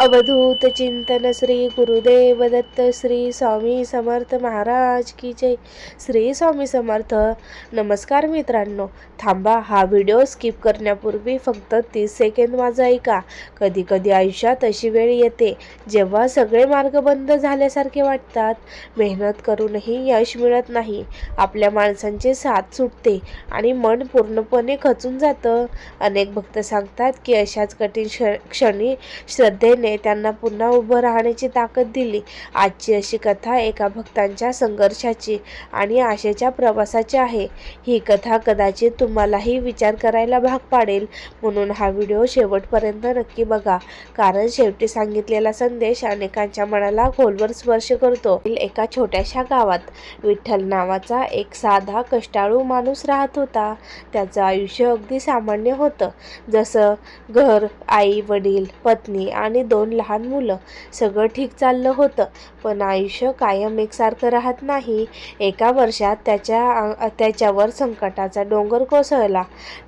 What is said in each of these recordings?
अवधूत चिंतन श्री गुरुदेव दत्त श्री स्वामी समर्थ महाराज की जय. श्री स्वामी समर्थ. नमस्कार मित्रांनो, थांबा, हा व्हिडिओ स्किप करण्यापूर्वी फक्त 30 सेकंद माझा ऐका. कधी कधी आयुष्यात अशी वेळ येते जेव्हा सगळे मार्ग बंद झाल्यासारखे वाटतात. मेहनत करूनही यश मिळत नाही, आपल्या माणसांची साथ सुटते आणि मन पूर्णपणे खचून जातं. अनेक भक्त सांगतात की अशाच कठीण क्षणी श्रद्धेने त्यांना पुन्हा उभं राहण्याची ताकद दिली. आजची अशी कथा एका भक्तांच्या संघर्षाची आणि आशेच्या प्रवासाची आहे. ही कथा कदाचित तुम्हालाही विचार करायला भाग पाडेल, म्हणून हा व्हिडिओ शेवटपर्यंत नक्की बघा, कारण शेवटी सांगितलेला संदेश अनेकांच्या मनाला खोलवर स्पर्श करतो. एका छोट्याशा गावात विठ्ठल नावाचा एक साधा कष्टाळू माणूस राहत होता. त्याचं आयुष्य अगदी सामान्य होतं. जसं घर, आई वडील, पत्नी आणि 2 लहान मुलं, सगळं ठीक चाललं होतं. पण आयुष्य कायम एकसारखं राहत नाही. एका वर्षात त्याच्यावर संकटाचा डोंगर कोसळला.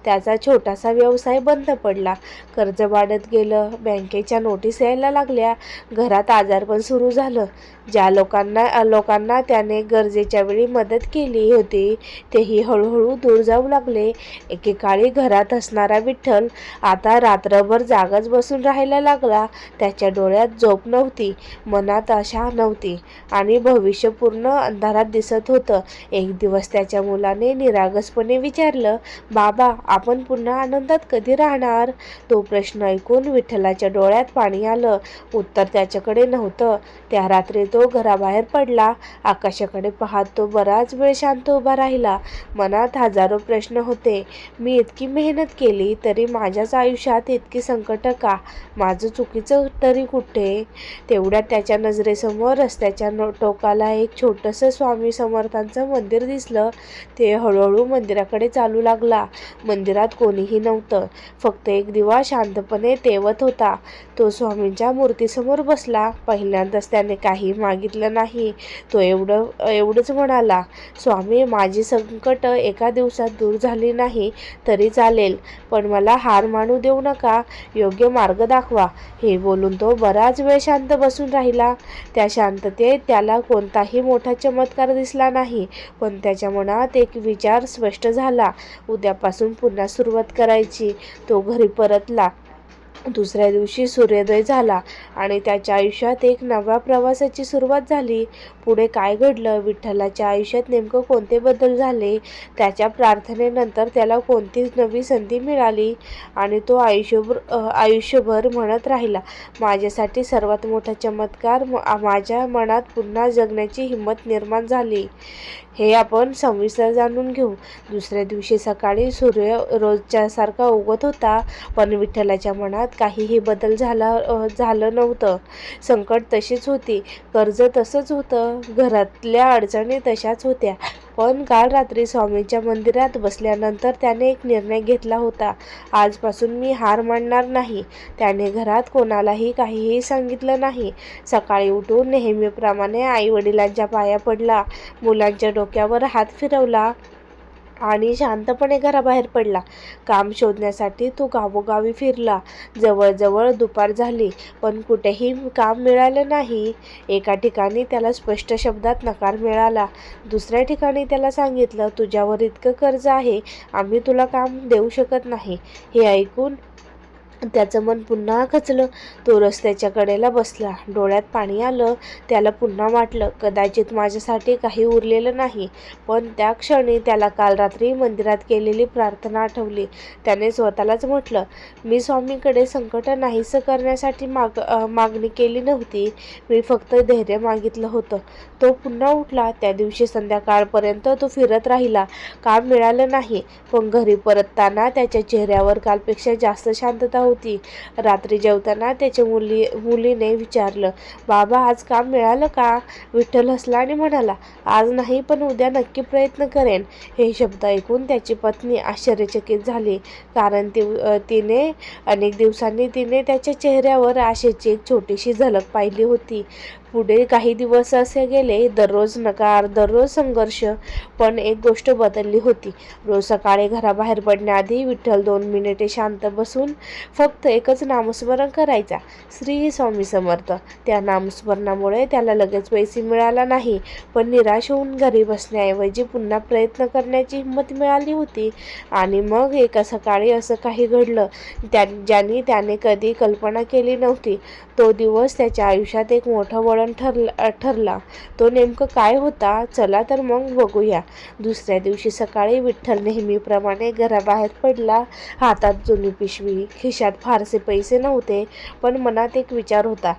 त्याचा छोटासा व्यवसाय बंद पडला, कर्ज वाढत गेलं, बँकेच्या नोटीस यायला लागल्या, घरात आजारपण सुरू झालं. ज्या लोकांना त्याने गरजेच्या वेळी मदत केली होती तेही हळूहळू दूर जाऊ लागले. एकेकाळी घरात असणारा विठ्ठल आता रात्रभर जागच बसून राहायला लागला. त्याच्या डोळ्यात झोप नव्हती, मनात आशा नव्हती आणि भविष्य पूर्ण अंधारात दिसत होतं. एक दिवस त्याच्या मुलाने निरागसपणे विचारलं, बाबा, आपण पुन्हा आनंदात कधी राहणार? तो प्रश्न ऐकून विठ्ठलाच्या डोळ्यात पाणी आलं. उत्तर त्याच्याकडे नव्हतं. त्या रात्री तो घराबाहेर पडला. आकाशाकडे पाहत तो बराच वेळ शांत उभा राहिला. मनात हजारो प्रश्न होते. मी इतकी मेहनत केली तरी माझ्याच आयुष्यात इतकी संकट का? माझं चुकीचं तरी कुठे? तेवढ्यात त्याच्या नजरेसमोर रस्त्याच्या टोकाला एक छोटंसं स्वामी समर्थांचं मंदिर दिसलं. ते हळूहळू मंदिराकडे चालू लागला. मंदिरात कोणीही नव्हतं, फक्त एक दिवा शांतपणे तेवत होता. तो स्वामींच्या मूर्तीसमोर बसला. पहिल्यांदाच त्याने काही मागितलं नाही. तो एवढंच म्हणाला, स्वामी, माझी संकट एका दिवसात दूर झाली नाही तरी चालेल, पण मला हार मानू देऊ नका, योग्य मार्ग दाखवा. हे बोलून तो बराच वेळ शांत बसून राहिला. त्या शांततेत त्याला कोणताही मोठा चमत्कार दिसला नाही, पण त्याच्या मनात एक विचार स्पष्ट झाला, उद्यापासून पुन्हा सुरुवात करायची. तो घरी परतला. दुसऱ्या दिवशी सूर्योदय झाला आणि त्याच्या आयुष्यात एक नव्या प्रवासाची सुरुवात झाली. पुढे काय घडलं? विठ्ठलाच्या आयुष्यात नेमकं कोणते बदल झाले? त्याच्या प्रार्थनेनंतर त्याला कोणती नवी संधी मिळाली? आणि तो आयुष्यभर म्हणत राहिला, माझ्यासाठी सर्वात मोठा चमत्कार, माझ्या मनात पुन्हा जगण्याची हिंमत निर्माण झाली. हे आपण सविस्तर जाणून घेऊ. दुसऱ्या दिवशी सकाळी सूर्य रोजच्यासारखा उगवत होता, पण विठ्ठलाच्या मनात काहीही बदल झालं नव्हतं. संकट तशीच होती, कर्ज तसंच होतं, घरातल्या अडचणी तशाच होत्या. पण काल रात्री स्वामींच्या मंदिरात बसल्यानंतर त्याने एक निर्णय घेतला होता, आजपासून मी हार मानणार नाही. त्याने घरात कोणालाही काहीही सांगितलं नाही. सकाळी उठून नेहमीप्रमाणे आई वडिलांच्या पाया पडला, मुलांच्या डोक्यावर हात फिरवला आणि शांतपणे घराबाहेर पडला. काम शोधण्यासाठी तो गावोगावी फिरला. जवळजवळ दुपार झाली, पण कुठेही काम मिळालं नाही. एका ठिकाणी त्याला स्पष्ट शब्दात नकार मिळाला. दुसऱ्या ठिकाणी त्याला सांगितलं, तुझ्यावर इतकं कर्ज आहे, आम्ही तुला काम देऊ शकत नाही. हे ऐकून त्याचं मन पुन्हा खचलं. तो रस्त्याच्या कडेला बसला. डोळ्यात पाणी आलं. त्याला पुन्हा वाटलं, कदाचित माझ्यासाठी काही उरलेलं नाही. पण त्या क्षणी त्याला काल रात्री मंदिरात केलेली प्रार्थना आठवली. त्याने स्वतःलाच म्हटलं, मी स्वामींकडे संकट नाहीसं करण्यासाठी मागणी केली नव्हती, मी फक्त धैर्य मागितलं होतं. तो पुन्हा उठला. त्या दिवशी संध्याकाळपर्यंत तो फिरत राहिला. काम मिळालं नाही, पण घरी परतताना त्याच्या चेहऱ्यावर कालपेक्षा जास्त शांतता होती. रात्री जेवताना त्याच्या मुलीने विचारलं, बाबा, आज काम मिळालं का? विठ्ठल हसला आणि म्हणाला, आज नाही, पण उद्या नक्की प्रयत्न करेन. हे शब्द ऐकून त्याची पत्नी आश्चर्यचकित झाली, कारण अनेक दिवसांनी तिने त्याच्या चेहऱ्यावर आशेची एक छोटीशी झलक पाहिली होती. पुढे काही दिवस असे गेले. दररोज नकार, दररोज संघर्ष. पण एक गोष्ट बदलली होती. रोज सकाळी घराबाहेर पडण्याआधी विठ्ठल 2 मिनिटे शांत बसून फक्त एकच नामस्मरण करायचा, श्री स्वामी समर्थ. त्या नामस्मरणामुळे त्याला लगेच पैसे मिळाला नाही, पण निराश होऊन घरी बसण्याऐवजी पुन्हा प्रयत्न करण्याची हिंमत मिळाली होती. आणि मग एका सकाळी असं काही घडलं ज्याने त्याने कधी कल्पना केली नव्हती. तो दिवस त्याच्या आयुष्यात एक मोठं वळण ठरला. तो नेमकं काय होता? चला तर मग बघूया. दुसऱ्या दिवशी सकाळी विठ्ठल नेहमीप्रमाणे घराबाहेर पडला. हातात जुनी पिशवी, खिशात फारसे पैसे नव्हते, पण मनात एक विचार होता,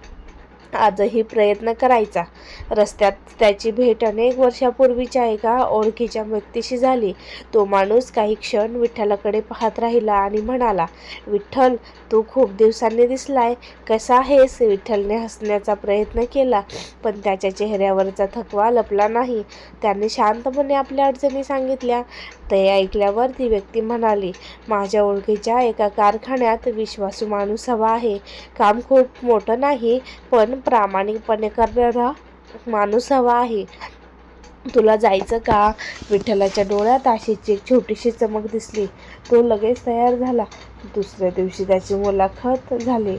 आजही प्रयत्न करायचा. रस्त्यात त्याची भेट अनेक वर्षापूर्वीच्या एका ओळखीच्या व्यक्तीशी झाली. तो माणूस काही क्षण विठ्ठलाकडे पाहत राहिला आणि म्हणाला, विठ्ठल, तू खूप दिवसांनी दिसलाय. कसा आहेस? विठ्ठलने हसण्याचा प्रयत्न केला, पण त्याच्या चेहऱ्यावरचा थकवा लपला नाही. त्याने शांतपणे आपल्या अडचणी सांगितल्या. ते ऐकल्यावर ती व्यक्ती म्हणाली, माझ्या ओळखीच्या एका कारखान्यात विश्वासू माणूस हवा आहे. काम खूप मोठं नाही, पण प्रामाणिकपणे करणारा माणूस हवा आहे. तुला जायचं का? विठ्ठलाच्या डोळ्यात आशेची एक छोटीशी चमक दिसली. तो लगेच तयार झाला. दुसऱ्या दिवशी त्याची मुलाखत झाली.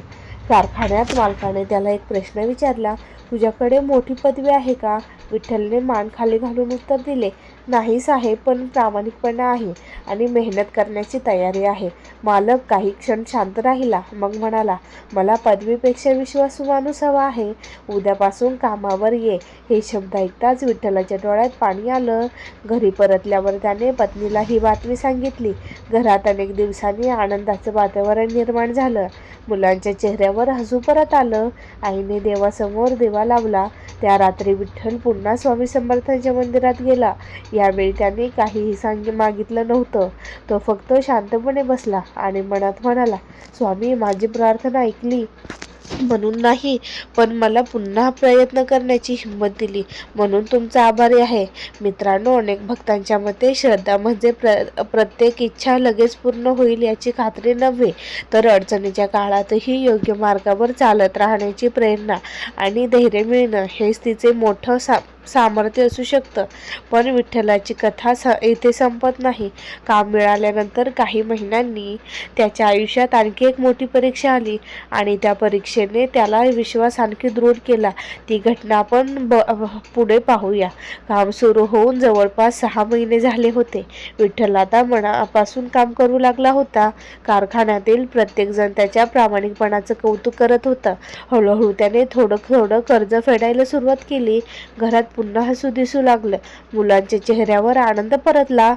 कारखान्यात मालकाने त्याला एक प्रश्न विचारला, तुझ्याकडे मोठी पदवी आहे का? विठ्ठलने मान खाली घालून उत्तर दिले, नाही साहेब, पण प्रामाणिकपणा आहे आणि मेहनत करण्याची तयारी आहे. मालक काही क्षण शांत राहिला, मग म्हणाला, मला पदवीपेक्षा विश्वासू माणूस हवा आहे. उद्यापासून कामावर ये. हे शब्द ऐकताच विठ्ठलाच्या डोळ्यात पाणी आलं. घरी परतल्यावर त्याने पत्नीला ही बातमी सांगितली. घरात अनेक दिवसांनी आनंदाचं वातावरण निर्माण झालं. मुलांच्या चेहऱ्यावर हसू परत आलं. आईने देवासमोर दिवा लावला. त्या रात्री विठ्ठल पुन्हा स्वामी समर्थांच्या मंदिरात गेला. यावेळी त्याने काहीही मागितलं नव्हतं. तो फक्त शांतपणे बसला आणि मनात म्हणाला, स्वामी, माझी प्रार्थना ऐकली म्हणून नाही, पण मला पुन्हा प्रयत्न करण्याची हिंमत दिली म्हणून तुमचा आभारी आहे. मित्रांनो, अनेक भक्तांच्या मते श्रद्धा म्हणजे प्रत्येक इच्छा लगेच पूर्ण होईल याची खात्री नव्हे, तर अडचणीच्या काळातही योग्य मार्गावर चालत राहण्याची प्रेरणा आणि धैर्य मिळणं हेच तिचे मोठं सामर्थ्य असू शकतं. पण विठ्ठलाची कथा इथे संपत नाही. काम मिळाल्यानंतर काही महिन्यांनी त्याच्या आयुष्यात आणखी एक मोठी परीक्षा आली आणि त्या परीक्षेने त्याला विश्वास आणखी दृढ केला. ती घटना आपण पुढे पाहूया. काम सुरू होऊन जवळपास 6 महिने झाले होते. विठ्ठल आता मनापासून काम करू लागला होता. कारखान्यातील प्रत्येकजण त्याच्या प्रामाणिकपणाचं कौतुक करत होता. हळूहळू त्याने थोडं थोडं कर्ज फेडायला सुरुवात केली. घरात पुन्हा हसू दिसू लागलं. मुलांच्या चेहऱ्यावर आनंद परतला.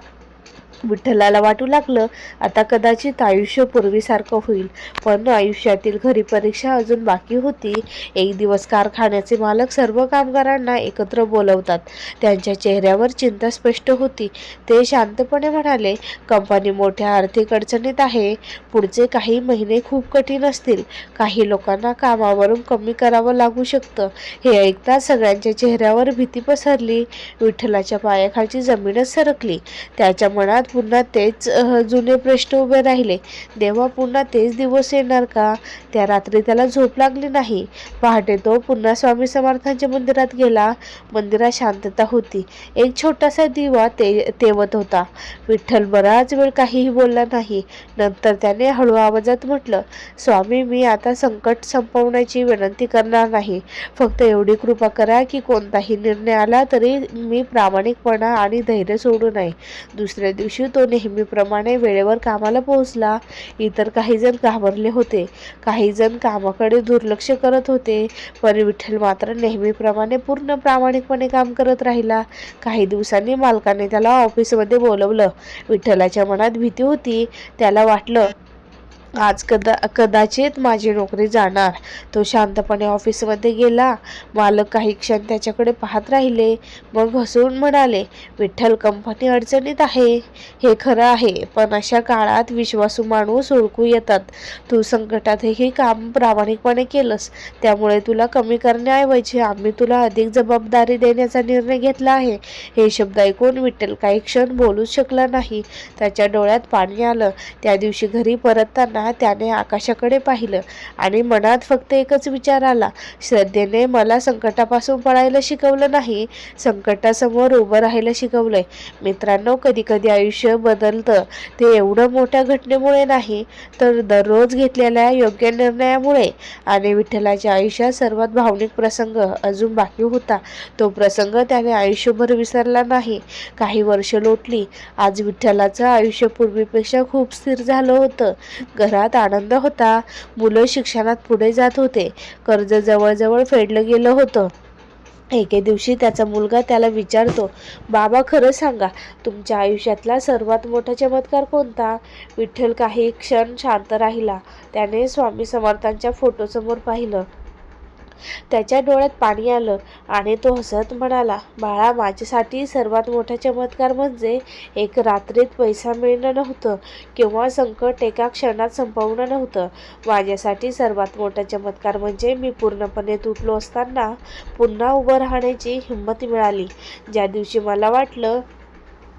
विठ्ठलाला वाटू लागलं, आता कदाचित आयुष्य पूर्वीसारखं होईल. पण आयुष्यातील खरी परीक्षा अजून बाकी होती. एक दिवस कारखान्याचे मालक सर्व कामगारांना एकत्र बोलवतात. त्यांच्या चेहऱ्यावर चिंता स्पष्ट होती. ते शांतपणे म्हणाले, कंपनी मोठ्या आर्थिक अडचणीत आहे. पुढचे काही महिने खूप कठीण असतील. काही लोकांना कामावरून कमी करावं लागू शकतं. हे ऐकताच सगळ्यांच्या चेहऱ्यावर भीती पसरली. विठ्ठलाच्या पायाखालची जमीनच सरकली. त्याच्या मनात पुन्हा तेच जुने प्रश्न उभे राहिले. देवा, पुन्हा तेच दिवस येणार का? त्या रात्री त्याला झोप लागली नाही. पहाटे तो पुन्हा स्वामी समर्थांच्या मंदिरात गेला. मंदिरात शांतता होती. एक छोटासा दिवा तेवत होता. विठ्ठल बराच वेळ काहीही बोलला नाही. नंतर त्याने हळू आवाजात म्हटलं, स्वामी, मी आता संकट संपवण्याची विनंती करणार नाही. फक्त एवढी कृपा करा की कोणताही निर्णय आला तरी मी प्रामाणिकपणा आणि धैर्य सोडू नये. दुसऱ्या दिवशी तो नेहमीप्रमाणे वेळेवर कामाला पोहोचला. इतर काही जण घाबरले होते. काही जण कामाकडे दुर्लक्ष करत होते. पण विठ्ठल मात्र नेहमीप्रमाणे पूर्ण प्रामाणिकपणे काम करत राहिला. काही दिवसांनी मालकाने त्याला ऑफिसमध्ये बोलवलं. विठ्ठलाच्या मनात भीती होती. त्याला वाटलं, आज कदाचित माझी नोकरी जाणार. तो शांतपणे ऑफिसमध्ये गेला. मालक काही क्षण त्याच्याकडे पाहत राहिले, मग हसून म्हणाले, विठ्ठल, कंपनी अडचणीत आहे, हे खरं आहे, पण अशा काळात विश्वासू माणूस ओळखू येतात. तू संकटातही काम प्रामाणिकपणे केलंस, त्यामुळे तुला कमी करण्याऐवजी आम्ही तुला अधिक जबाबदारी देण्याचा निर्णय घेतला आहे. हे शब्द ऐकून विठ्ठल काही क्षण बोलूच शकला नाही. त्याच्या डोळ्यात पाणी आलं. त्या दिवशी घरी परतताना पाहताना त्याने आकाशाकडे पाहिलं आणि मनात फक्त एकच विचार आला. श्रद्धेने मला संकटापासून पळायला शिकवलं नाही, संकटासमोर उभं राहायला शिकवलंय. मित्रांनो, कधी कधी आयुष्य बदलतं ते एवढं मोठ्या घटनेमुळे नाही, तर दररोज घेतलेल्या योग्य निर्णयामुळे. आणि विठ्ठलाच्या आयुष्यात सर्वात भावनिक प्रसंग अजून बाकी होता. तो प्रसंग त्याने आयुष्यभर विसरला नाही. काही वर्ष लोटली. आज विठ्ठलाचं आयुष्य पूर्वीपेक्षा खूप स्थिर झालं होतं. घरात आनंद होता. मुलं शिक्षणात पुढे जात होते. कर्ज जवळजवळ फेडलं गेलं होतं. एके दिवशी त्याचा मुलगा त्याला विचारतो, बाबा खरं सांगा, तुमच्या आयुष्यातला सर्वात मोठा चमत्कार कोणता? विठ्ठल काही क्षण शांत राहिला. त्याने स्वामी समर्थांच्या फोटोसमोर पाहिलं. त्याच्या डोळ्यात पाणी आलं आणि तो हसत म्हणाला, बाळा, माझ्यासाठी सर्वात मोठा चमत्कार म्हणजे एक रात्रीत पैसा मिळणं नव्हतं किंवा संकट एका क्षणात संपवणं नव्हतं. माझ्यासाठी सर्वात मोठा चमत्कार म्हणजे मी पूर्णपणे तुटलो असताना पुन्हा उभं राहण्याची हिंमत मिळाली. ज्या दिवशी मला वाटलं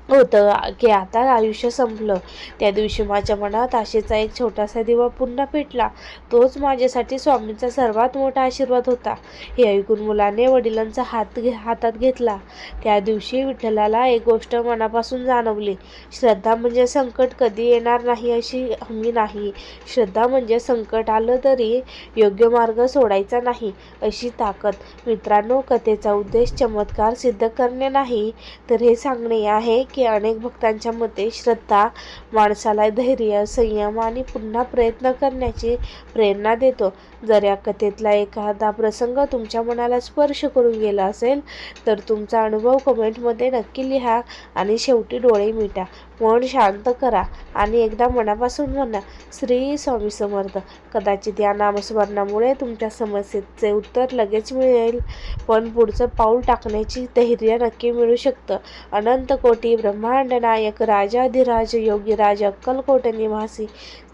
होतं की आता आयुष्य संपलं, त्या दिवशी माझ्या मनात आशेचा एक छोटासा दिवा पुन्हा पेटला. तोच माझ्यासाठी स्वामींचा सर्वात मोठा आशीर्वाद होता. हे ऐकून मुलाने वडिलांचा हातात घेतला. त्या दिवशी विठ्ठलाला एक गोष्ट मनापासून जाणवली. श्रद्धा म्हणजे संकट कधी येणार नाही अशी हमी नाही. श्रद्धा म्हणजे संकट आलं तरी योग्य मार्ग सोडायचा नाही अशी ताकद. मित्रांनो, कथेचा उद्देश चमत्कार सिद्ध करणे नाही, तर हे सांगणे आहे की अनेक भक्तांच्या मते श्रद्धा माणसाला धैर्य, संयम आणि पुन्हा प्रयत्न करण्याची प्रेरणा देतो. जर या कथेतला एखादा प्रसंग तुमच्या मनाला स्पर्श करून गेला असेल तर तुमचा अनुभव कमेंटमध्ये नक्की लिहा. आणि शेवटी डोळे मिटा, मन शांत करा आणि एकदा मनापासून म्हणा, श्री स्वामी समर्थ. कदाचित या नामस्मरणामुळे तुमच्या समस्येचे उत्तर लगेच मिळेल, पण पुढचं पाऊल टाकण्याची धैर्य नक्की मिळू शकतं. अनंत कोटी ब्रह्मांड नायक राजाधिराज योगीराज अक्कलकोट निवासी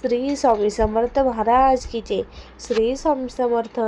श्री स्वामी समर्थ महाराज की जय. श्री स्वामी समर्थ.